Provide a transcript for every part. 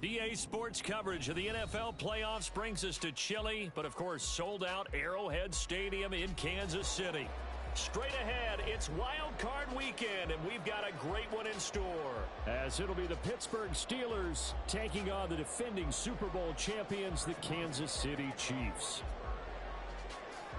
DA Sports coverage of the NFL playoffs brings us to chilly, but of course sold-out Arrowhead Stadium in Kansas City. Straight ahead, it's Wild Card Weekend, and we've got a great one in store. As it'll be the Pittsburgh Steelers taking on the defending Super Bowl champions, the Kansas City Chiefs.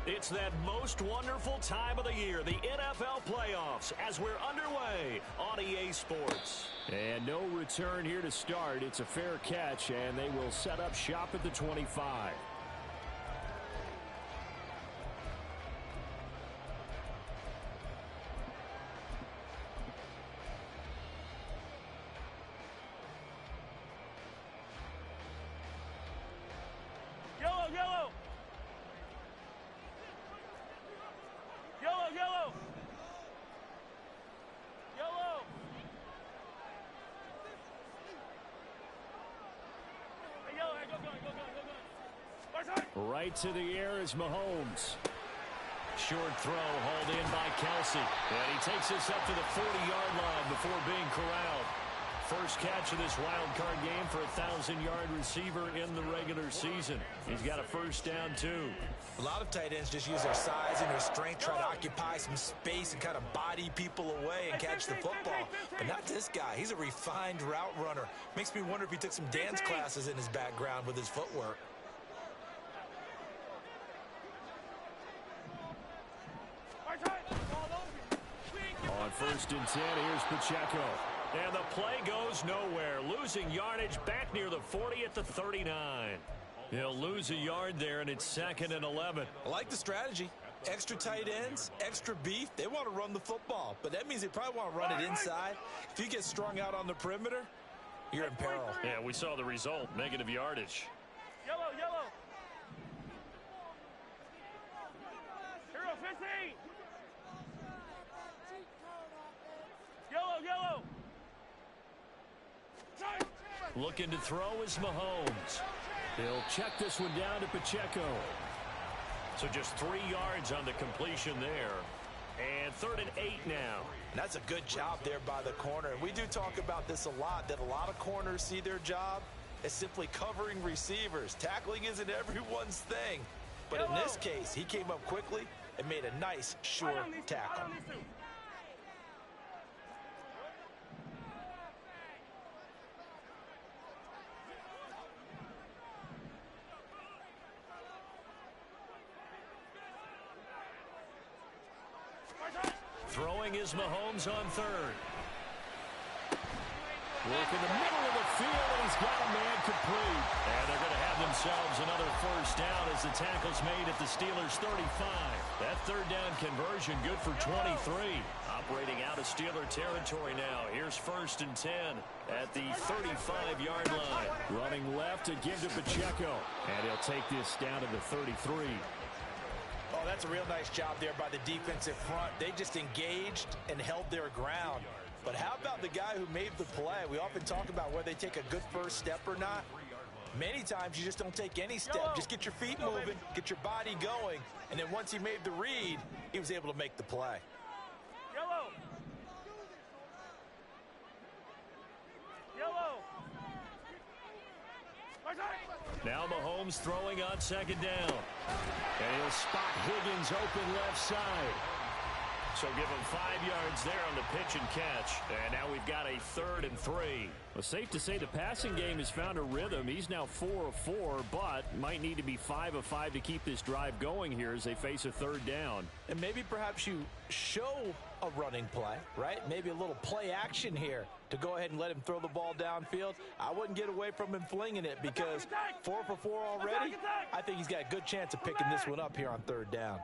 It's that most wonderful time of the year, the NFL playoffs, as we're underway on EA Sports. And no return here to start. It's a fair catch, and they will set up shop at the 25. Right to the air is Mahomes. Short throw hauled in by Kelsey. And he takes this up to the 40-yard line before being corralled. First catch of this wild card game for a 1,000-yard receiver in the regular season. He's got a first down, too. A lot of tight ends just use their size and their strength, try to occupy some space and kind of body people away and catch the football. But not this guy. He's a refined route runner. Makes me wonder if he took some dance classes in his background with his footwork. On 1st and 10, here's Pacheco. And the play goes nowhere. Losing yardage back near the 40 at the 39. He'll lose a yard there, and it's 2nd and 11. I like the strategy. Extra tight ends, extra beef. They want to run the football, but that means they probably want to run it inside. If you get strung out on the perimeter, you're in peril. Yeah, we saw the result. Negative yardage. Yellow. Hero 15. Yellow. Looking to throw is Mahomes. He'll check this one down to Pacheco. So just 3 yards on the completion there. And 3rd and 8 now. And that's a good job there by the corner. And we do talk about this a lot, that a lot of corners see their job as simply covering receivers. Tackling isn't everyone's thing. But in this case, he came up quickly and made a nice, sure tackle. Throwing is Mahomes on 3rd. Work in the middle of the field, and he's got a man complete. And they're going to have themselves another first down as the tackle's made at the Steelers' 35. That 3rd down conversion good for 23. Operating out of Steeler territory now. Here's 1st and 10 at the 35-yard line. Running left to give to Pacheco. And he'll take this down to the 33. Oh, that's a real nice job there by the defensive front. They just engaged and held their ground. But how about the guy who made the play? We often talk about whether they take a good first step or not. Many times you just don't take any step. Just get your feet moving, get your body going, and then once he made the read, he was able to make the play. Yellow. Now Mahomes throwing on 2nd down. And he'll spot Higgins open left side. So give him 5 yards there on the pitch and catch. And now we've got a 3rd and 3. Well, safe to say the passing game has found a rhythm. He's now 4 of 4, but might need to be 5 of 5 to keep this drive going here as they face a 3rd down. And maybe perhaps you show a running play, right? Maybe a little play action here to go ahead and let him throw the ball downfield. I wouldn't get away from him flinging it because 4 for 4 already. I think he's got a good chance of picking this one up here on 3rd down.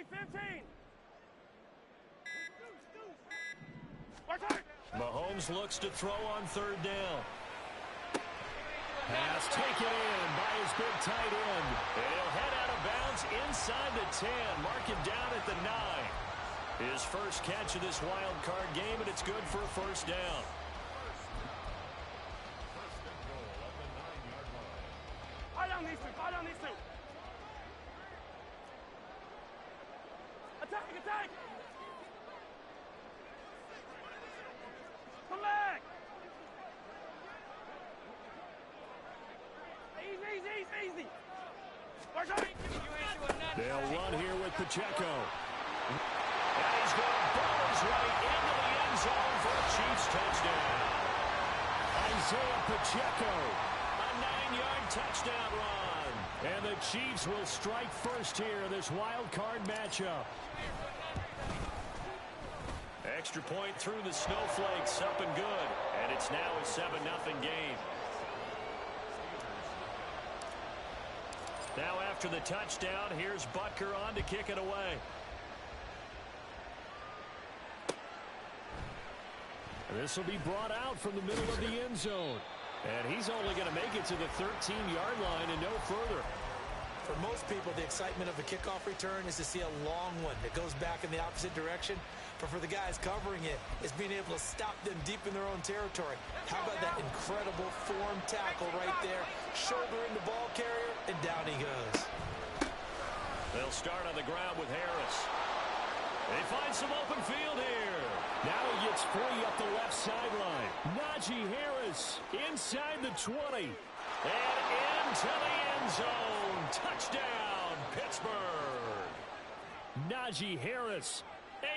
15. Mahomes looks to throw on 3rd down. Pass taken in by his big tight end. And he'll head out of bounds inside the 10. Mark him down at the 9. His first catch of this wild card game, and it's good for a first down. Attack! Come back! They'll run here with Pacheco. And he's going to ball his way into the end zone for a Chiefs touchdown. Isaiah Pacheco. A 9-yard touchdown run. And the Chiefs will strike first here in this wild card matchup. Extra point through the snowflakes, up and good. And it's now a 7-0 game. Now after the touchdown, here's Butker on to kick it away. This will be brought out from the middle of the end zone. And he's only going to make it to the 13-yard line and no further. For most people, the excitement of a kickoff return is to see a long one that goes back in the opposite direction. But for the guys covering it, it's being able to stop them deep in their own territory. How about that incredible form tackle right there? Shoulder in the ball carrier, and down he goes. They'll start on the ground with Harris. They find some open field here. Now he gets free up the left sideline. Najee Harris inside the 20. And into the end zone. Touchdown, Pittsburgh. Najee Harris,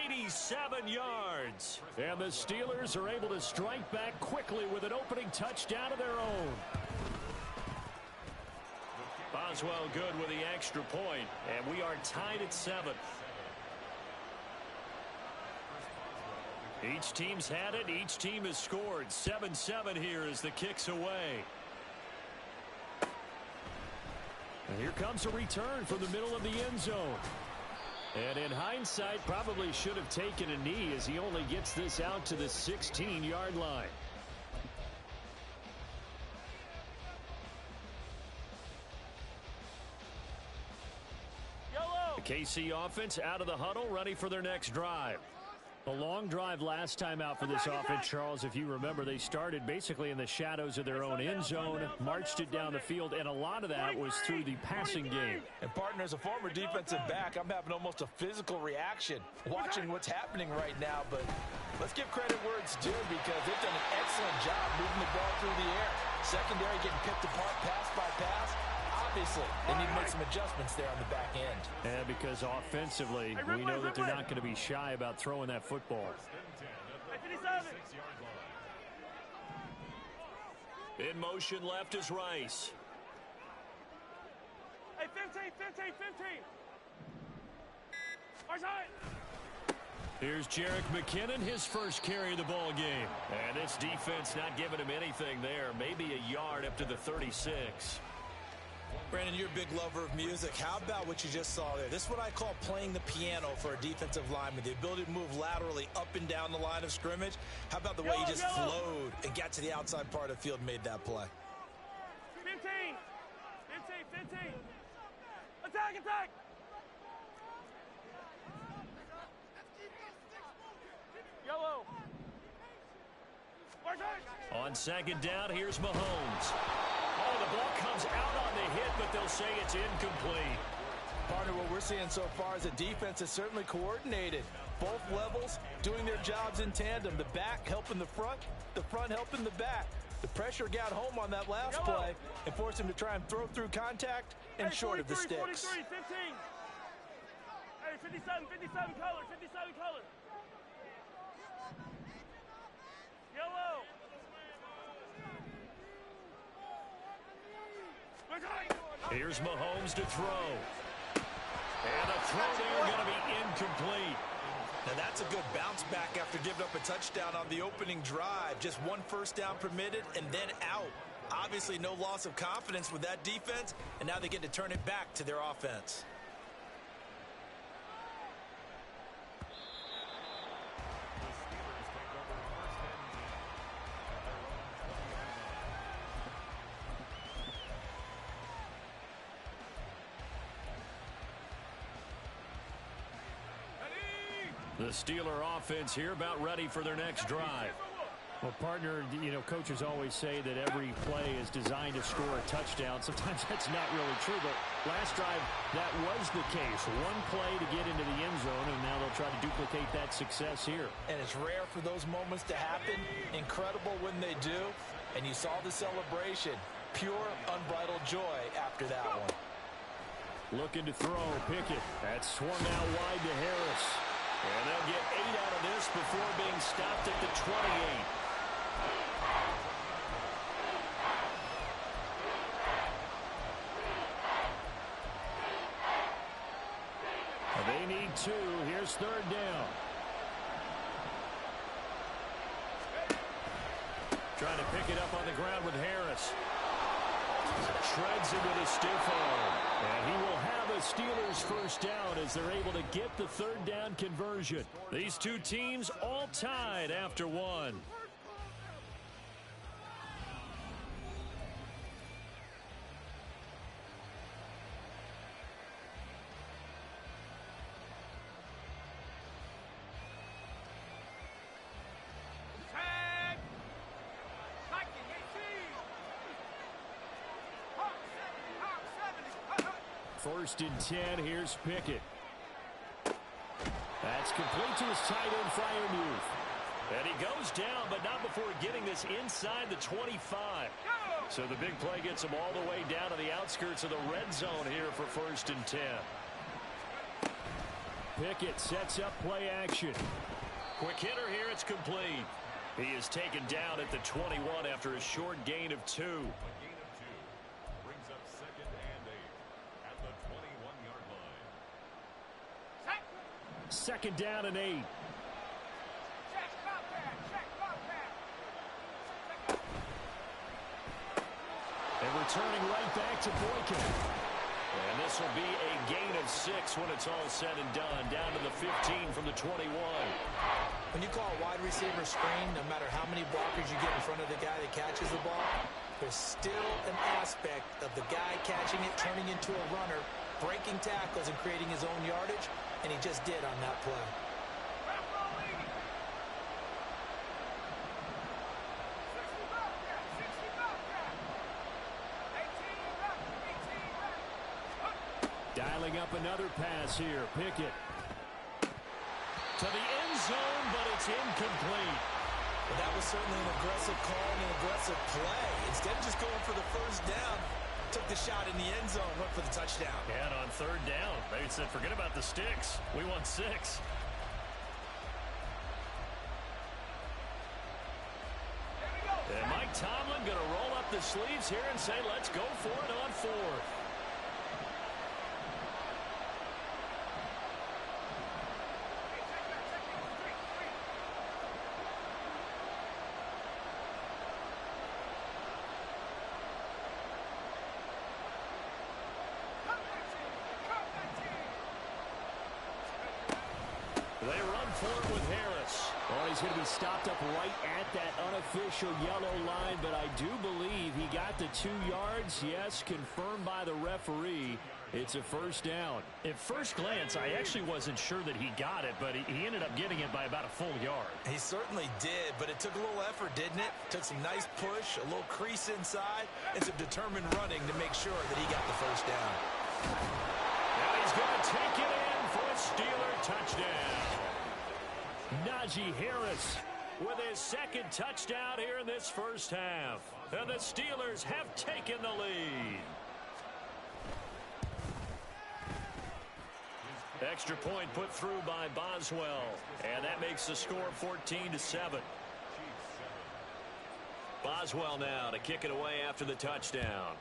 87 yards. and the Steelers are able to strike back quickly with an opening touchdown of their own. Boswell good with the extra point, and we are tied at 7. Each team's had it. Each team has scored. 7-7 here as the kick's away. And here comes a return from the middle of the end zone. And in hindsight, probably should have taken a knee as he only gets this out to the 16-yard line. The KC offense out of the huddle, ready for their next drive. A long drive last time out for this offense, Charles. If you remember, they started basically in the shadows of their own end zone, marched it down the field, and a lot of that was through the passing game. And partner, as a former defensive back, I'm having almost a physical reaction watching what's happening right now. But let's give credit where it's due, because they've done an excellent job moving the ball through the air. Secondary getting picked apart pass by pass. Obviously, they need to make some adjustments there on the back end. And because offensively, we know that they're not going to be shy about throwing that football. In motion left is Rice. Hey, 15. Here's Jerick McKinnon, his first carry of the ball game. And this defense not giving him anything there. Maybe a yard up to the 36. Brandon, you're a big lover of music. How about what you just saw there? This is what I call playing the piano for a defensive lineman. The ability to move laterally up and down the line of scrimmage. How about the way he just flowed and got to the outside part of the field and made that play? 15. Attack. Yellow. On second down, here's Mahomes. Oh, the ball comes out on the hit, but they'll say it's incomplete. Partner, what we're seeing so far is the defense is certainly coordinated. Both levels doing their jobs in tandem. The back helping the front helping the back. The pressure got home on that last play and forced him to try and throw through contact and short of the sticks. 43, 15. Hey, 57 color. Yellow. Here's Mahomes to throw. And the throw there going to be incomplete. Now that's a good bounce back after giving up a touchdown on the opening drive. Just one first down permitted and then out. Obviously no loss of confidence with that defense, and now they get to turn it back to their offense. The Steeler offense here about ready for their next drive. Well, partner, coaches always say that every play is designed to score a touchdown. Sometimes that's not really true, but last drive, that was the case. One play to get into the end zone, and now they'll try to duplicate that success here. And it's rare for those moments to happen. Incredible when they do. And you saw the celebration. Pure, unbridled joy after that one. Looking to throw. Pickett. That's swung out wide to Harris. And they'll get 8 out of this before being stopped at the 28. They need 2. Here's third down. Trying to pick it up on the ground with Harris. Shreds it with a stiff arm. And he will have a Steelers first down as they're able to get the third down conversion. These two teams all tied after one. First and 10, here's Pickett. That's complete to his tight end, Freiermuth. And he goes down, but not before getting this inside the 25. So the big play gets him all the way down to the outskirts of the red zone here for first and 10. Pickett sets up play action. Quick hitter here, it's complete. He is taken down at the 21 after a short gain of 2. Second down and 8. Check, Bobcat, check, Bobcat. And returning right back to Boykin. And this will be a gain of 6 when it's all said and done. Down to the 15 from the 21. When you call a wide receiver screen, no matter how many blockers you get in front of the guy that catches the ball, there's still an aspect of the guy catching it, turning into a runner, breaking tackles and creating his own yardage, and he just did on that play. Dialing up another pass here. Pickett. To the end zone, but it's incomplete. Well, that was certainly an aggressive call and an aggressive play. Instead of just going for the first down, took the shot in the end zone, went for the touchdown. And on third down, they said, forget about the sticks. We want 6. And Mike Tomlin going to roll up the sleeves here and say, let's go for it on 4th. They run for it with Harris. Oh, he's going to be stopped up right at that unofficial yellow line, but I do believe he got the 2 yards. Yes, confirmed by the referee. It's a first down. At first glance, I actually wasn't sure that he got it, but he ended up getting it by about a full yard. He certainly did, but it took a little effort, didn't it? Took some nice push, a little crease inside, and some determined running to make sure that he got the first down. Now he's going to take it in for a Steeler touchdown. Najee Harris with his second touchdown here in this first half. And the Steelers have taken the lead. Extra point put through by Boswell. And that makes the score 14-7. Boswell now to kick it away after the touchdown.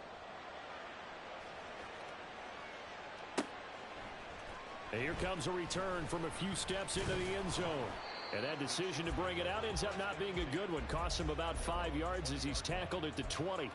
And here comes a return from a few steps into the end zone. And that decision to bring it out ends up not being a good one. Costs him about 5 yards as he's tackled at the 20.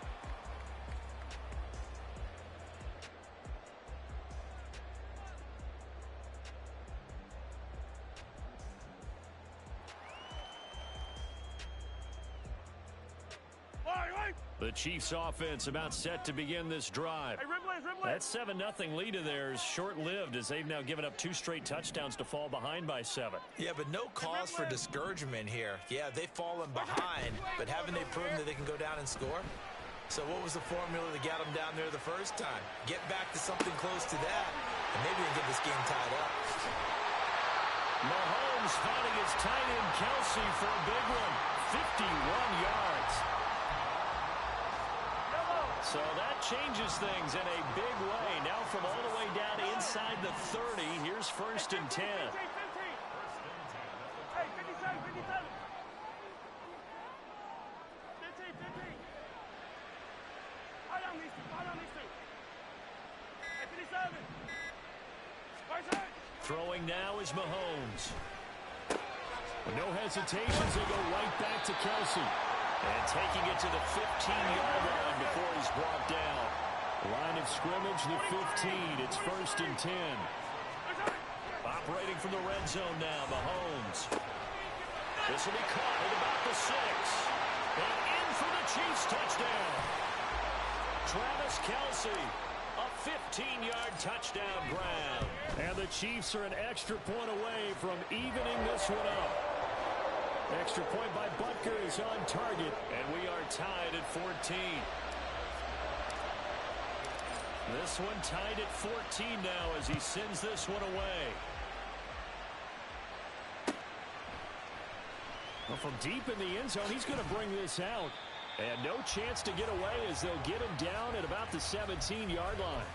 The Chiefs offense about set to begin this drive. Hey, Ripley. That 7-0 lead of theirs short-lived as they've now given up 2 straight touchdowns to fall behind by 7. Yeah, but no cause for discouragement here. Yeah, they've fallen behind, but haven't they proven that they can go down and score? So what was the formula that got them down there the first time? Get back to something close to that, and maybe they can get this game tied up. Mahomes finding his tight end Kelsey for a big one. 51 yards. So that changes things in a big way. Now from all the way down inside the 30, here's 1st and 10. 15. Hey, 57, 57. 15. Fight on these two. Hey, 57. Right side. Throwing now is Mahomes. No hesitations, they go right back to Kelsey. And taking it to the 15-yard line before he's brought down. Line of scrimmage, the 15. It's 1st and 10. Operating from the red zone now, Mahomes. This will be caught at about the 6. And in for the Chiefs touchdown. Travis Kelsey, a 15-yard touchdown grab. And the Chiefs are an extra point away from evening this one up. Extra point by Butker is on target. And we are tied at 14. This one tied at 14 now as he sends this one away. Well, from deep in the end zone, he's going to bring this out. And no chance to get away as they'll get him down at about the 17-yard line.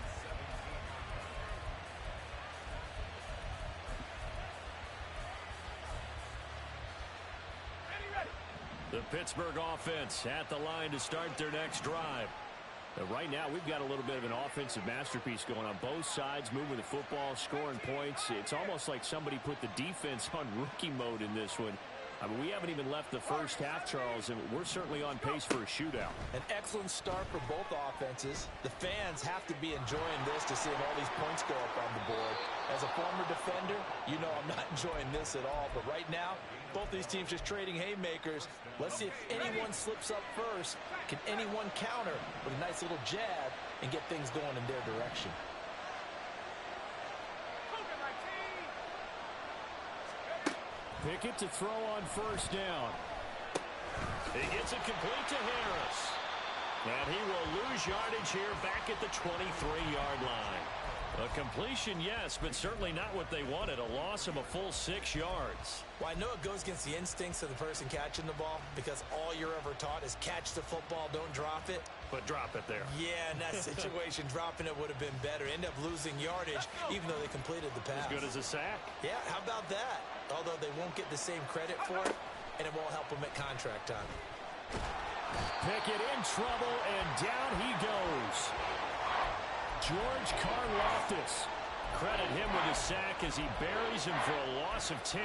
The Pittsburgh offense at the line to start their next drive. Right now, we've got a little bit of an offensive masterpiece going on both sides, moving the football, scoring points. It's almost like somebody put the defense on rookie mode in this one. I mean, we haven't even left the first half, Charles, and we're certainly on pace for a shootout. An excellent start for both offenses. The fans have to be enjoying this to see all these points go up on the board. As a former defender, you know I'm not enjoying this at all. But right now, both these teams just trading haymakers. Let's see if anyone slips up first. Can anyone counter with a nice little jab and get things going in their direction? Pickett to throw on 1st down. He gets it complete to Harris. And he will lose yardage here back at the 23-yard line. A completion, yes, but certainly not what they wanted. A loss of a full 6 yards. Well, I know it goes against the instincts of the person catching the ball because all you're ever taught is catch the football, don't drop it. But drop it there. Yeah, in that situation, dropping it would have been better. End up losing yardage, even though they completed the pass. As good as a sack. Yeah, how about that? Although they won't get the same credit for it, and it won't help them at contract time. Pickett in trouble, and down he goes. George Karlaftis. Credit him with a sack as he buries him for a loss of 10.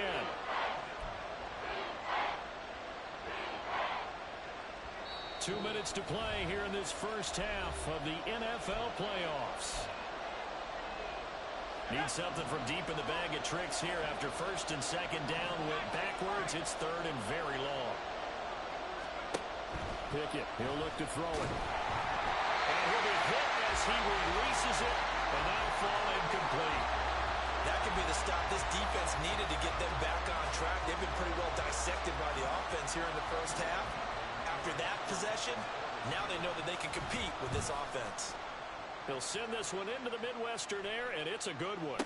Two minutes to play here in this first half of the NFL playoffs. Need something from deep in the bag of tricks here after 1st and 2nd down. Went backwards. It's 3rd and very long. Pickett, he'll look to throw it. And he'll be hit as he releases it. And that'll fall incomplete. That could be the stop this defense needed to get them back on track. They've been pretty well dissected by the offense here in the first half. After that possession, now they know that they can compete with this offense. He'll send this one into the Midwestern air, and it's a good one.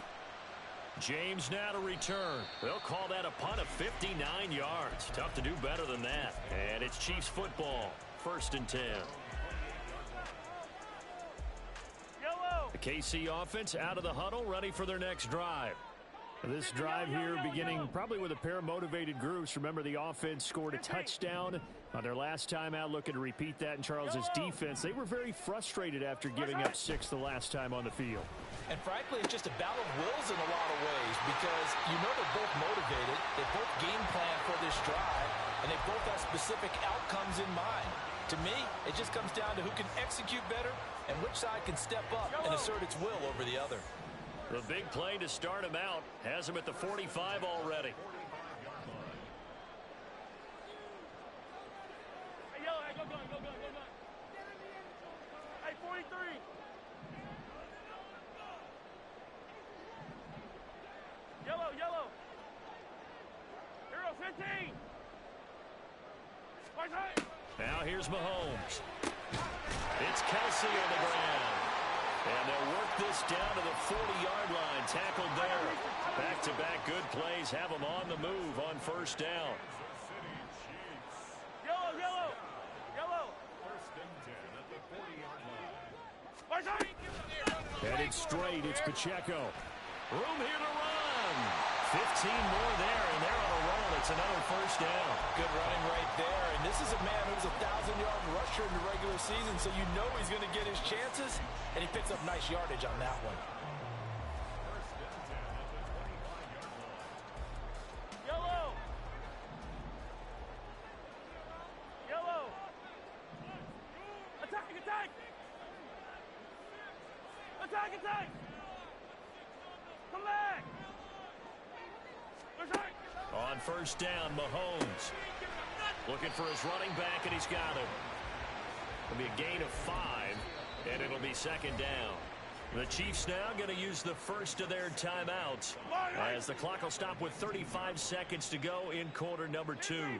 James now to return. They'll call that a punt of 59 yards. Tough to do better than that. And it's Chiefs football. 1st and 10. The KC offense out of the huddle, ready for their next drive. This drive here beginning probably with a pair of motivated groups. Remember, the offense scored a touchdown on their last time out, looking to repeat that in Charles's defense. They were very frustrated after giving up 6 the last time on the field. And frankly, it's just a battle of wills in a lot of ways because you know they're both motivated. They both game plan for this drive, and they both have specific outcomes in mind. To me, it just comes down to who can execute better and which side can step up and assert its will over the other. The big play to start him out has him at the 45 already. Hey, yellow, hey, go gun. Hey, 43. Yellow. Hero 15. Right side. Now here's Mahomes. It's Kelsey on the ground. And they'll work this down to the 40-yard line. Tackled there. Back-to-back good plays have them on the move on 1st down. Yellow. 1st and 10 at the 40-yard line. Headed straight, it's Pacheco. Room here to run. 15 more there, and they're on a roll. It's another first down. Good running right there. And this is a man who's a 1,000-yard rusher in the regular season, so you know he's going to get his chances, and he picks up nice yardage on that one. Yellow. Yellow. Attack, attack. Attack, attack. Come back. On first down, Mahomes looking for his running back, and he's got him. It'll be a gain of 5, and it'll be second down. The Chiefs now going to use the first of their timeouts as the clock will stop with 35 seconds to go in quarter number 2. 15.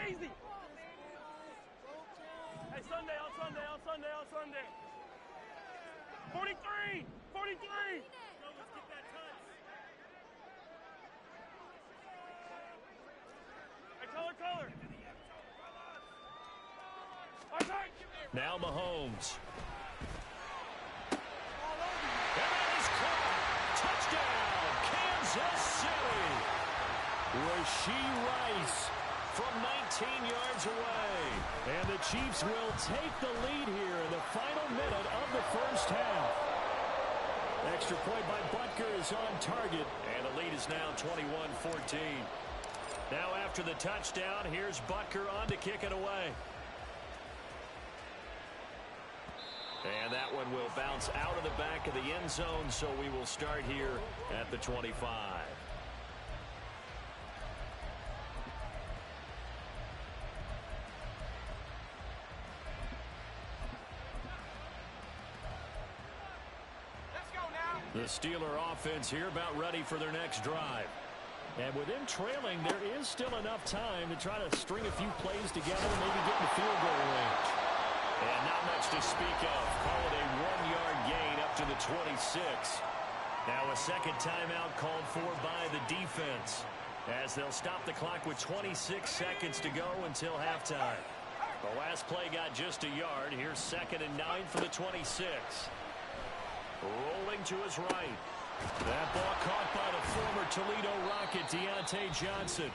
Easy. Hey, Sunday, on Sunday. 43. Color. Now Mahomes. And that is caught. Touchdown, Kansas City. Rashee Rice from 19 yards away. And the Chiefs will take the lead here in the final minute of the first half. Extra point by Butker is on target. And the lead is now 21-14. Now after the touchdown, here's Butker on to kick it away. And that one will bounce out of the back of the end zone, so we will start here at the 25. Let's go now. The Steeler offense here about ready for their next drive. And with them trailing, there is still enough time to try to string a few plays together and maybe get in the field goal range. And not much to speak of. Call it a 1-yard gain up to the 26. Now a second timeout called for by the defense as they'll stop the clock with 26 seconds to go until halftime. The last play got just a yard. Here's 2nd and 9 for the 26. Rolling to his right. That ball caught by the former Toledo Rocket, Deontay Johnson.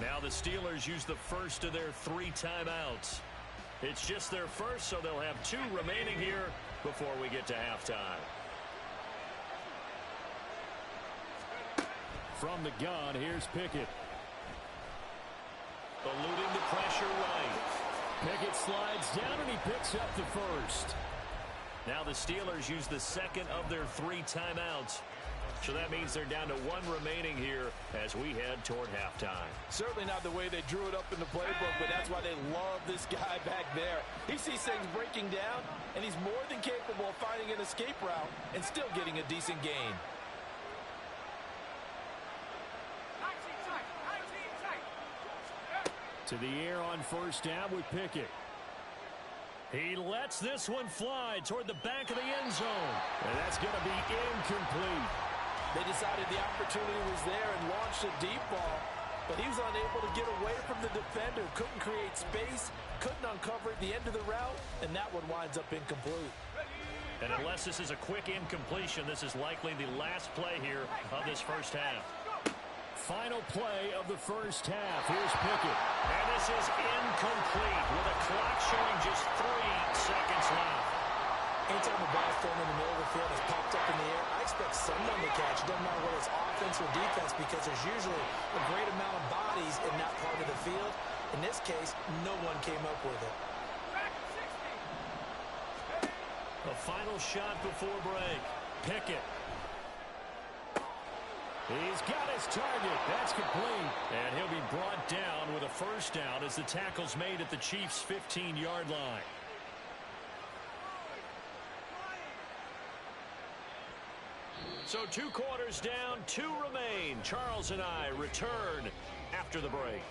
Now the Steelers use the first of their 3 timeouts. It's just their first, so they'll have 2 remaining here before we get to halftime. From the gun, here's Pickett. Eluding the pressure right. Pickett slides down, and he picks up the first. Now the Steelers use the second of their 3 timeouts. So that means they're down to 1 remaining here as we head toward halftime. Certainly not the way they drew it up in the playbook, but that's why they love this guy back there. He sees things breaking down, and he's more than capable of finding an escape route and still getting a decent gain. To the air on first down with Pickett. He lets this one fly toward the back of the end zone. And that's going to be incomplete. They decided the opportunity was there and launched a deep ball, but he was unable to get away from the defender, couldn't create space, couldn't uncover the end of the route, and that one winds up incomplete. And unless this is a quick incompletion, this is likely the last play here of this first half. Final play of the first half. Here's Pickett. And this is incomplete with a clock showing just 3 seconds left. Anytime a ball thrown in the middle of the field is popped up in the air, I expect someone to catch. It doesn't matter whether it's offense or defense because there's usually a great amount of bodies in that part of the field. In this case, no one came up with it. A final shot before break. Pickett. He's got his target. That's complete. And he'll be brought down with a first down as the tackle's made at the Chiefs' 15-yard line. So 2 quarters down, 2 remain. Charles and I return after the break.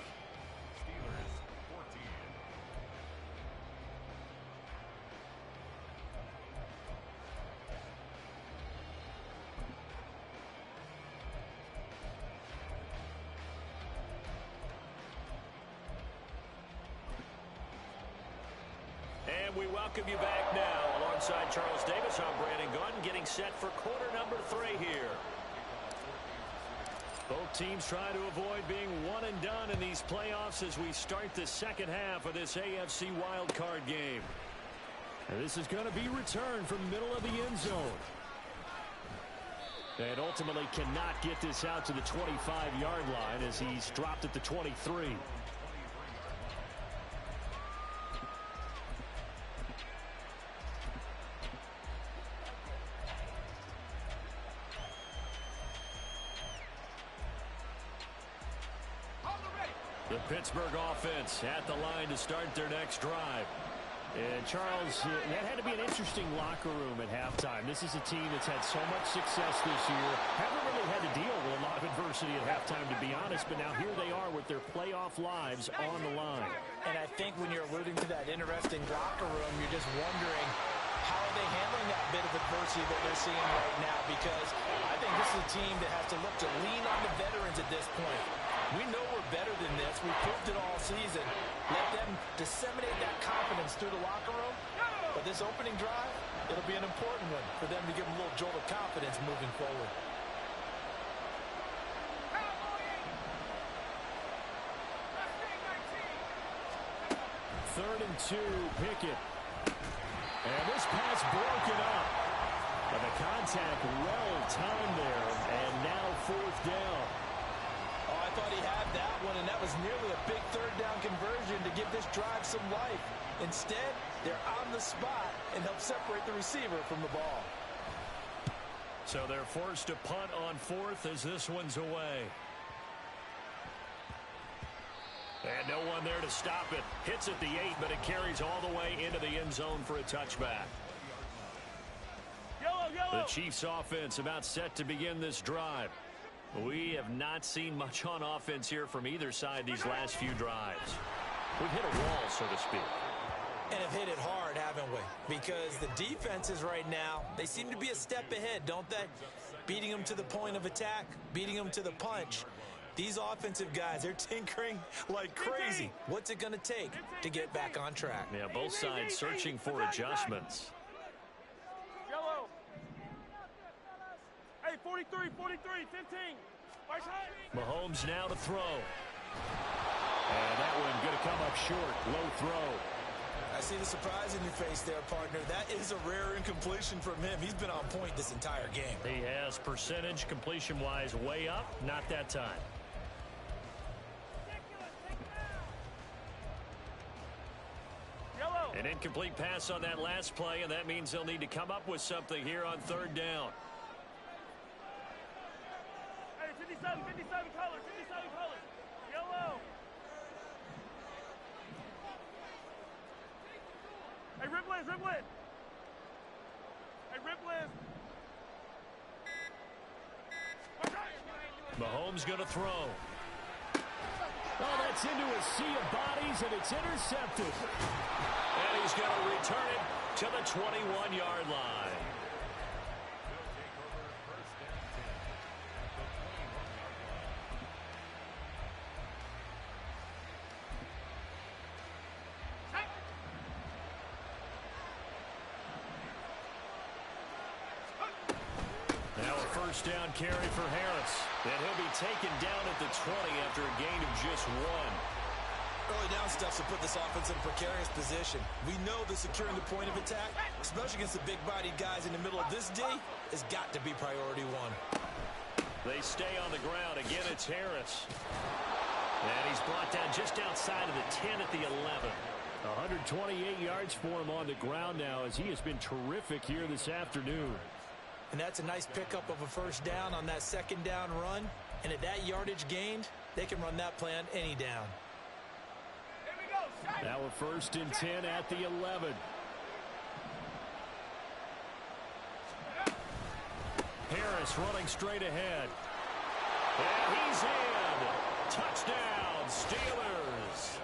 And we welcome you back now. Alongside Charles Davis, I'm Brandon Gunn, getting set for quarter number 3 here. Both teams trying to avoid being one and done in these playoffs as we start the second half of this AFC wildcard game. And this is going to be returned from the middle of the end zone. And ultimately cannot get this out to the 25-yard line as he's dropped at the 23. The Pittsburgh offense at the line to start their next drive. And Charles, that had to be an interesting locker room at halftime. This is a team that's had so much success this year. Haven't really had to deal with a lot of adversity at halftime, to be honest. But now here they are with their playoff lives on the line. And I think when you're alluding to that interesting locker room, you're just wondering how are they handling that bit of adversity that they're seeing right now. Because I think this is a team that has to look to lean on the veterans at this point. We know we're better than this. We've proved it all season. Let them disseminate that confidence through the locker room. But this opening drive, it'll be an important one for them to give them a little jolt of confidence moving forward. Third and 2, Pickett. And this pass broken up. But the contact well timed there. And now 4th down. Oh, I thought he had that one, and that was nearly a big third down conversion to give this drive some life. Instead, they're on the spot and help separate the receiver from the ball. So they're forced to punt on 4th as this one's away. And no one there to stop it. Hits at the 8, but it carries all the way into the end zone for a touchback. The Chiefs offense about set to begin this drive. We have not seen much on offense here from either side these last few drives. We've hit a wall, so to speak. And have hit it hard, haven't we? Because the defenses right now, they seem to be a step ahead, don't they? Beating them to the point of attack, beating them to the punch. These offensive guys, they're tinkering like crazy. What's it going to take to get back on track? Yeah, both sides searching for adjustments. Yellow. Hey, 43, 15. Mahomes now to throw. And that one going to come up short. Low throw. I see the surprise in your face there, partner. That is a rare incompletion from him. He's been on point this entire game. He has percentage completion-wise way up. Not that time. Yellow. An incomplete pass on that last play, and that means they'll need to come up with something here on 3rd down. Hey, 57 colors. Yellow. Hey, Ripley. Hey, Ripley. Mahomes going to throw. Oh, that's into a sea of bodies, and it's intercepted. And he's going to return it to the 21-yard line. Now a first down carry for Harris. And he'll be taken down at the 20 after a gain of just 1. Early down stuff to put this offense in a precarious position. We know that securing the point of attack, especially against the big-bodied guys in the middle of this D, has got to be priority 1. They stay on the ground. Again, it's Harris. And he's brought down just outside of the 10 at the 11. 128 yards for him on the ground now as he has been terrific here this afternoon. And that's a nice pickup of a first down on that second down run. And at that yardage gained, they can run that play on any down. Now a 1st and 10 at the 11. Harris running straight ahead. And he's in. Touchdown, Steelers.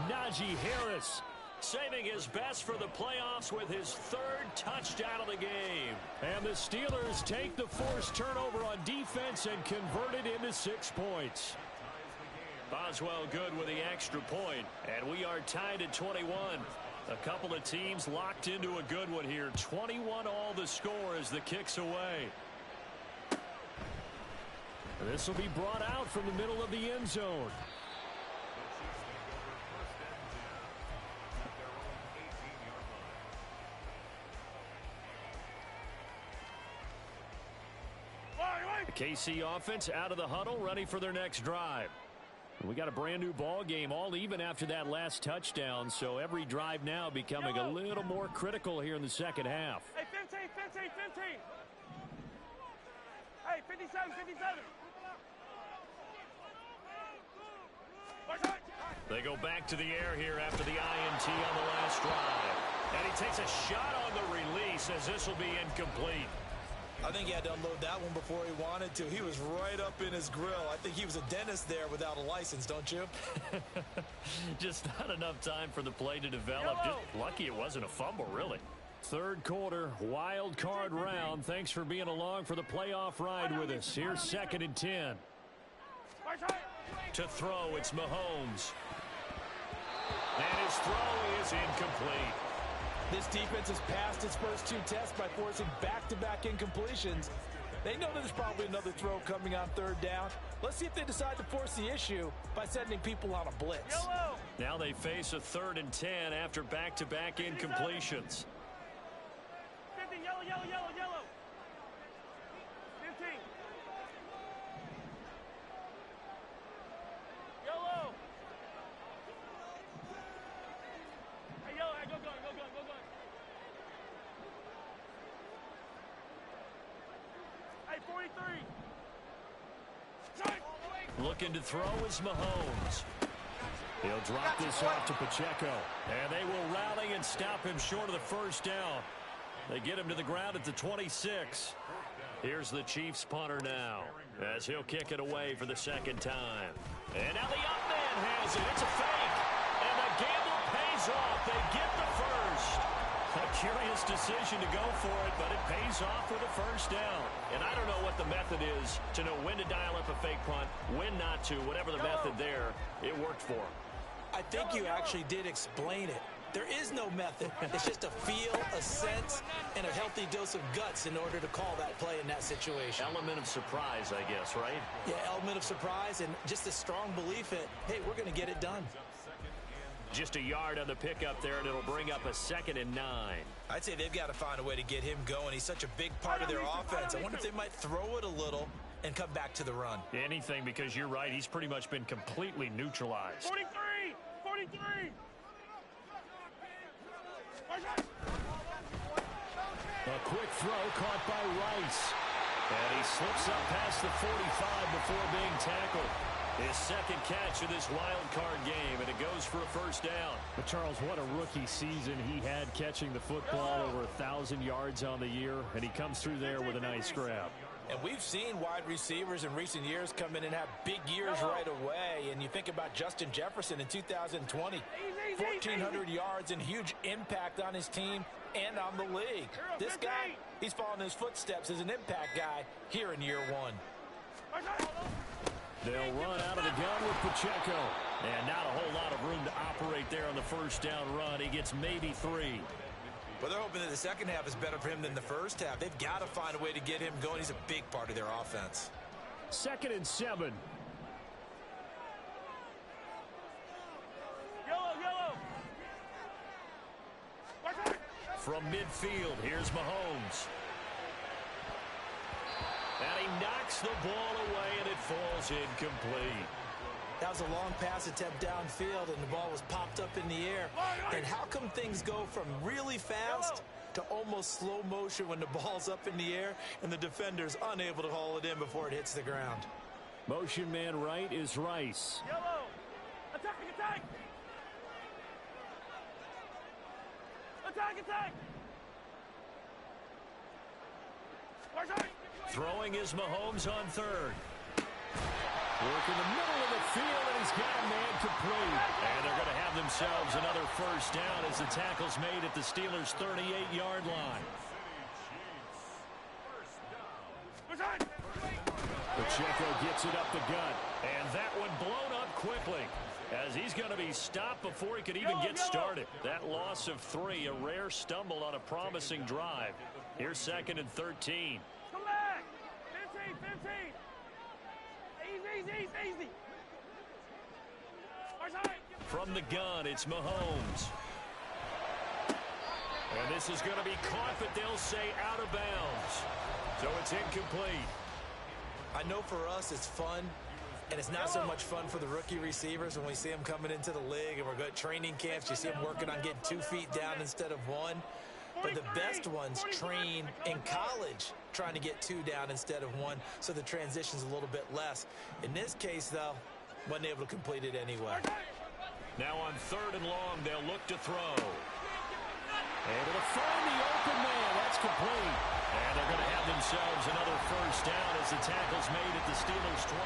Najee Harris saving his best for the playoffs with his 3rd touchdown of the game. And the Steelers take the forced turnover on defense and convert it into 6 points. Boswell good with the extra point, and we are tied at 21. A couple of teams locked into a good one here. 21 all the score as the kick's away. This will be brought out from the middle of the end zone. The KC offense out of the huddle, ready for their next drive. We got a brand new ball game, all even after that last touchdown, so every drive now becoming a little more critical here in the second half. Hey, 15. Hey, 57. They go back to the air here after the INT on the last drive. And he takes a shot on the release as this will be incomplete. I think he had to unload that one before he wanted to. He was right up in his grill. I think he was a dentist there without a license, don't you? Just not enough time for the play to develop. Just lucky it wasn't a fumble, really. Third quarter, wild card round. Thanks for being along for the playoff ride with us. Here's 2nd and 10. To throw, it's Mahomes. And his throw is incomplete. This defense has passed its first 2 tests by forcing back-to-back incompletions. They know there's probably another throw coming on 3rd down. Let's see if they decide to force the issue by sending people on a blitz. Yellow. Now they face a 3rd and 10 after back-to-back incompletions. 50, yellow. 15. Yellow. Hey, yellow, hey, go. Hey, 43. Looking to throw is Mahomes. He'll drop this off to Pacheco. And they will rally and stop him short of the first down. They get him to the ground at the 26. Here's the Chiefs punter now as he'll kick it away for the 2nd time. And now the up man has it. It's a fake. And the gamble pays off. They get the first. A curious decision to go for it, but it pays off with a first down. And I don't know what the method is to know when to dial up a fake punt, when not to. Whatever the method there, it worked for him. I think you actually did explain it. There is no method. It's just a feel, a sense, and a healthy dose of guts in order to call that play in that situation. Element of surprise, I guess, right? Yeah, element of surprise and just a strong belief that, hey, we're going to get it done. Just a yard on the pickup there, and it'll bring up a 2nd and 9. I'd say they've got to find a way to get him going. He's such a big part of their offense. I wonder if they might throw it a little and come back to the run. Anything, because you're right. He's pretty much been completely neutralized. 43. A quick throw caught by Rice. And he slips up past the 45 before being tackled. His 2nd catch of this wild card game, and it goes for a first down. But Charles, what a rookie season he had catching the football, over 1,000 yards on the year, and he comes through there with a nice grab. And we've seen wide receivers in recent years come in and have big years right away. And you think about Justin Jefferson in 2020, 1,400 yards and huge impact on his team and on the league. This guy, he's following his footsteps as an impact guy here in year 1. They'll run out of the gun with Pacheco. And not a whole lot of room to operate there on the first down run. He gets maybe 3. Well, they're hoping that the second half is better for him than the first half. They've got to find a way to get him going. He's a big part of their offense. 2nd and 7. Yellow. From midfield, here's Mahomes. And he knocks the ball away, and it falls incomplete. That was a long pass attempt downfield, and the ball was popped up in the air. And how come things go from really fast to almost slow motion when the ball's up in the air and the defender's unable to haul it in before it hits the ground? Motion man right is Rice. Yellow. Attack. Throwing is Mahomes on 3rd. Work in the middle of the field, and he's got a man complete. And they're going to have themselves another first down as the tackle's made at the Steelers' 38-yard line. Pacheco gets it up the gut. And that one blown up quickly. as he's going to be stopped before he could even get started. That loss of 3, a rare stumble on a promising drive. Here's 2nd and 13. Come back. 15, 15. Easy. From the gun, it's Mahomes. And this is going to be caught, but they'll say out of bounds. So it's incomplete. I know for us it's fun, and it's not so much fun for the rookie receivers when we see them coming into the league and we're going to training camps. You see them working on getting 2 feet down instead of 1. But the best ones train in college trying to get 2 down instead of 1, so the transition's a little bit less. In this case, though, wasn't able to complete it anyway. Now on 3rd and long, they'll look to throw. Able to find the open man. That's complete. And they're going to have themselves another first down as the tackle's made at the Steelers' 21.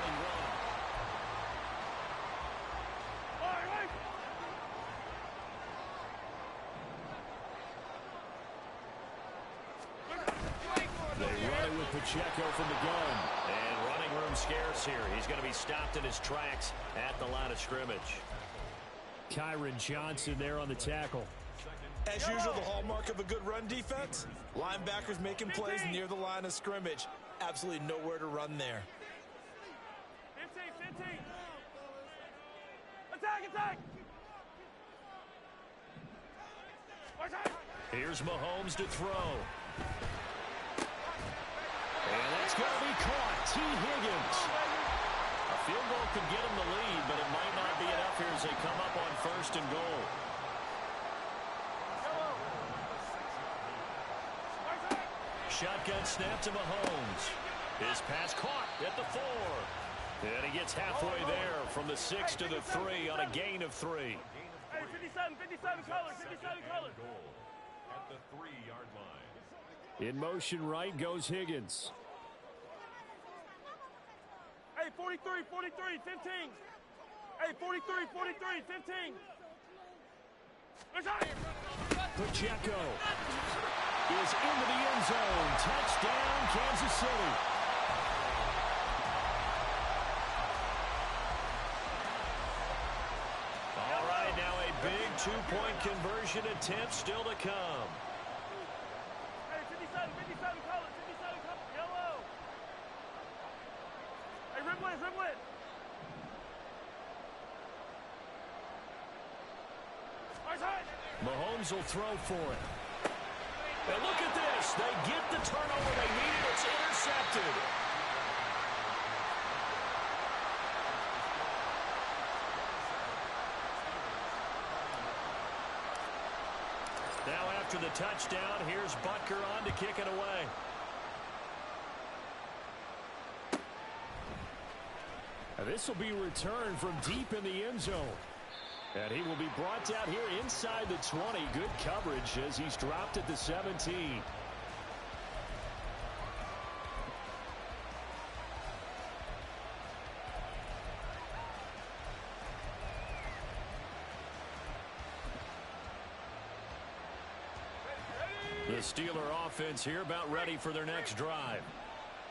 They run it with Pacheco from the gun. And running room scarce here. He's going to be stopped in his tracks at the line of scrimmage. Kyron Johnson there on the tackle. As usual, the hallmark of a good run defense, linebackers making plays near the line of scrimmage. Absolutely nowhere to run there. 15. Attack. Here's Mahomes to throw. And that's going to be caught. T. Higgins. A field goal could get him the lead, but it might not be enough here as they come up on 1st and goal. Shotgun snap to Mahomes. His pass caught at the 4. And he gets halfway there from the 6 to the 3 on a gain of 3. Hey, 57 color. At the 3-yard line. In motion right goes Higgins. Hey, 43, 15. Hey, 43, 15. Pacheco is into the end zone. Touchdown, Kansas City. All right, now a big 2-point conversion attempt still to come. Hey, 57 color. Yellow. Hey, Riblet. Mahomes will throw for it. And look at this. They get the turnover they needed. It's intercepted. Now after the touchdown, here's Butker on to kick it away. Now this will be returned from deep in the end zone. And he will be brought down here inside the 20. Good coverage as he's dropped at the 17. The Steeler offense here about ready for their next drive.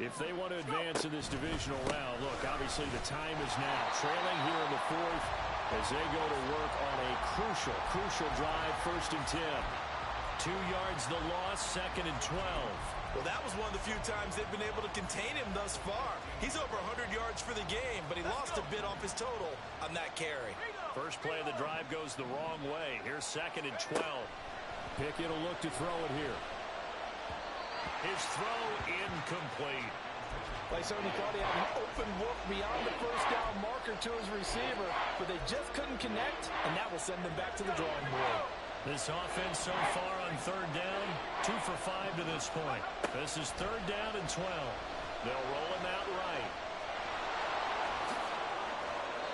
If they want to advance in this divisional round, look, obviously the time is now. Trailing here in the 4th as they go to work on a crucial drive, 1st and 10. 2 yards the loss, 2nd and 12. Well, that was one of the few times they've been able to contain him thus far. He's over 100 yards for the game, but he lost a bit off his total on that carry. First play of the drive goes the wrong way. Here's 2nd and 12. Pickett will look to throw it here. His throw incomplete. They certainly thought he had an open look beyond the first down marker to his receiver, but they just couldn't connect, and that will send them back to the drawing board. This offense so far on 3rd down, 2 for 5 to this point. This is 3rd down and 12. They'll roll him out right.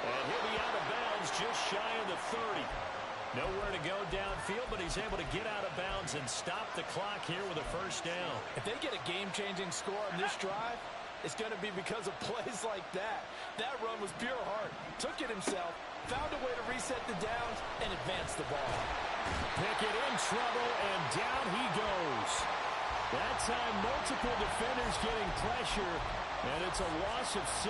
And he'll be out of bounds just shy of the 30. Nowhere to go downfield, but he's able to get out of bounds and stop the clock here with a first down. If they get a game-changing score on this drive, it's going to be because of plays like that. That run was pure heart. Took it himself, found a way to reset the downs, and advance the ball. Pickett in trouble, and down he goes. That time, multiple defenders getting pressure, And it's a loss of 6.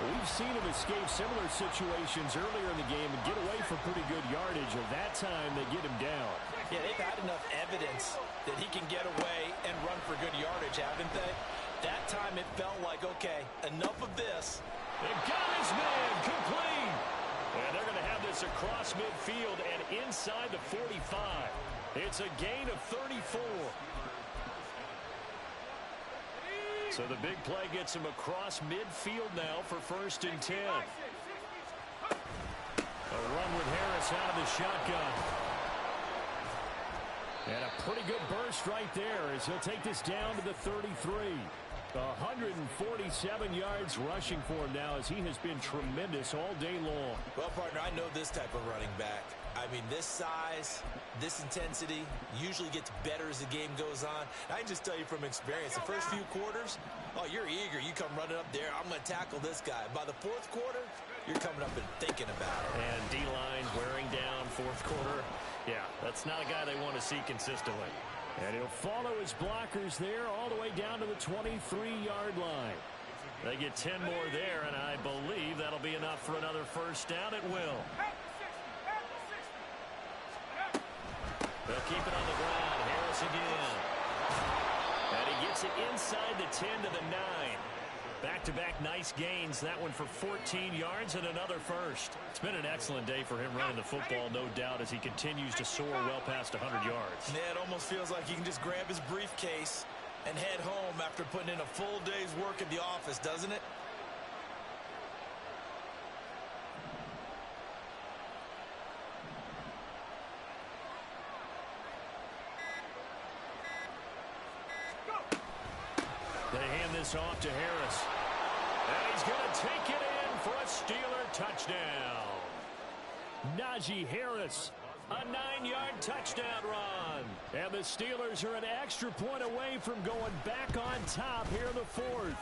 We've seen him escape similar situations earlier in the game and get away for pretty good yardage. And that time, they get him down. Yeah, they've had enough evidence that he can get away and run for good yardage, haven't they? That time, it felt like, okay, enough of this. They got his man complete. And they're going to have this across midfield and inside the 45. It's a gain of 34. So the big play gets him across midfield now for 1st and 10. A run with Harris out of the shotgun. And a pretty good burst right there as he'll take this down to the 33. 147 yards rushing for him now as he has been tremendous all day long. Well, partner, I know this type of running back. I mean, this size, this intensity usually gets better as the game goes on. I can just tell you from experience, the first few quarters, oh, you're eager. You come running up there, I'm going to tackle this guy. By the 4th quarter, you're coming up and thinking about it. And D-line wearing down 4th quarter. Yeah, that's not a guy they want to see consistently. And he'll follow his blockers there all the way down to the 23-yard line. They get 10 more there, and I believe that'll be enough for another 1st down at will. They'll keep it on the ground. Harris again. And he gets it inside the 10 to the 9. Back-to-back nice gains. That one for 14 yards and another 1st. It's been an excellent day for him running the football, no doubt, as he continues to soar well past 100 yards. Yeah, it almost feels like he can just grab his briefcase and head home after putting in a full day's work at the office, doesn't it? They hand this off to Harris. And he's going to take it in for a Steeler touchdown. Najee Harris, a 9-yard touchdown run. And the Steelers are an extra point away from going back on top here in the 4th.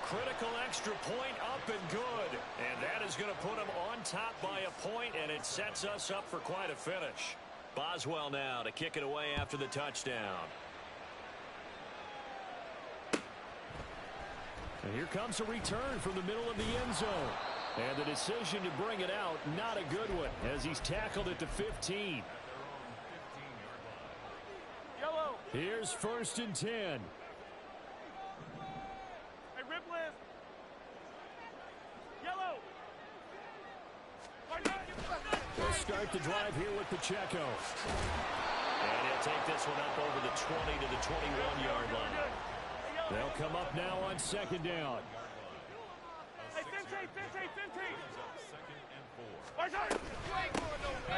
Critical extra point up and good. And that is going to put them on top by a point, and it sets us up for quite a finish. Boswell now to kick it away after the touchdown. And here comes a return from the middle of the end zone. And the decision to bring it out, not a good one, as he's tackled at the 15. Yellow. Here's 1st and 10. Hey, rip list. Yellow. They'll start the drive here with Pacheco. And he'll take this one up over the 20 to the 21-yard line. They'll come up now on 2nd down. Hey, 15.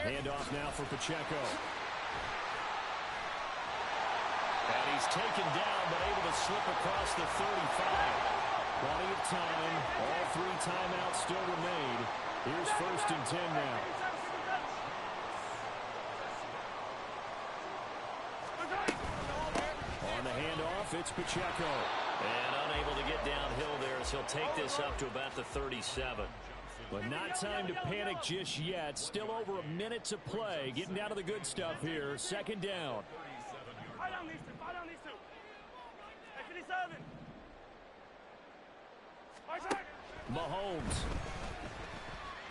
Handoff now for Pacheco. And he's taken down, but able to slip across the 35. Plenty of time. All 3 timeouts still remain. Here's 1st and 10 now. On the handoff, it's Pacheco. And unable to get downhill there as he'll take this up to about the 37. But not time to panic just yet. Still over a minute to play. Getting down to the good stuff here. 2nd down. Fight on these two. Hey, 57. Mahomes.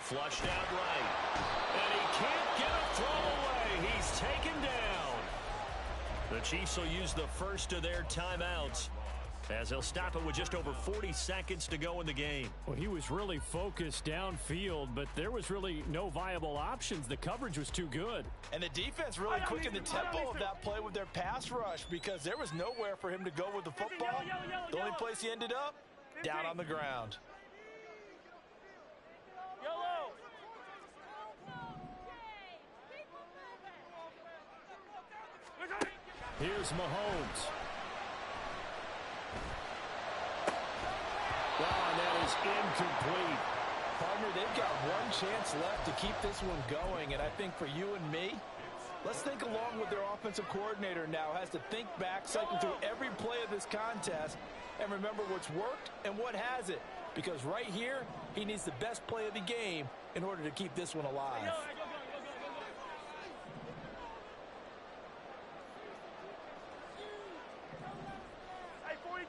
Flushed out right. And he can't get a throw away. He's taken down. The Chiefs will use the first of their timeouts as they'll stop it with just over 40 seconds to go in the game. Well, he was really focused downfield, but there was really no viable options. The coverage was too good. And the defense really quickened the tempo of that play with their pass rush because there was nowhere for him to go with the football. The only place he ended up, down on the ground. Yellow. Here's Mahomes. And that is incomplete. Partner, they've got one chance left to keep this one going, and I think for you and me, let's think along with their offensive coordinator now. Has to think back, cycle through every play of this contest, and remember what's worked and what hasn't. Because right here, he needs the best play of the game in order to keep this one alive. Hey, 43.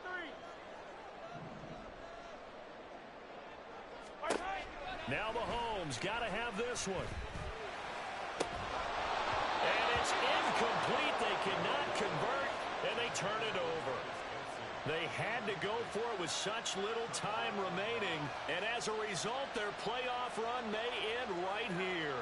Now Mahomes got to have this one. And it's incomplete. They cannot convert, and they turn it over. They had to go for it with such little time remaining, and as a result, their playoff run may end right here.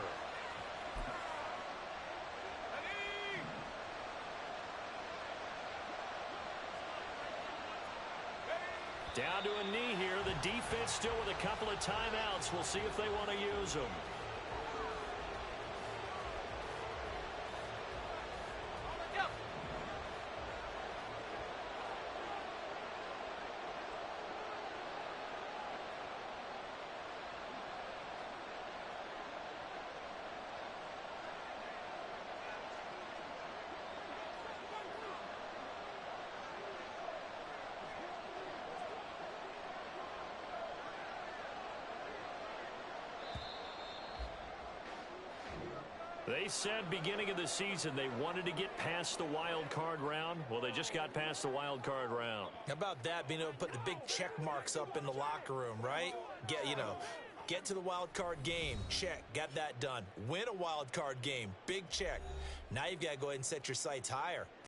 Down to a knee here. The defense still with a couple of timeouts. We'll see if they want to use them. They said beginning of the season they wanted to get past the wild card round. Well, they just got past the wild card round. How about that, being able to put the big check marks up in the locker room, right? Get to the wild card game. Check. Got that done. Win a wild card game. Big check. Now you've got to go ahead and set your sights higher.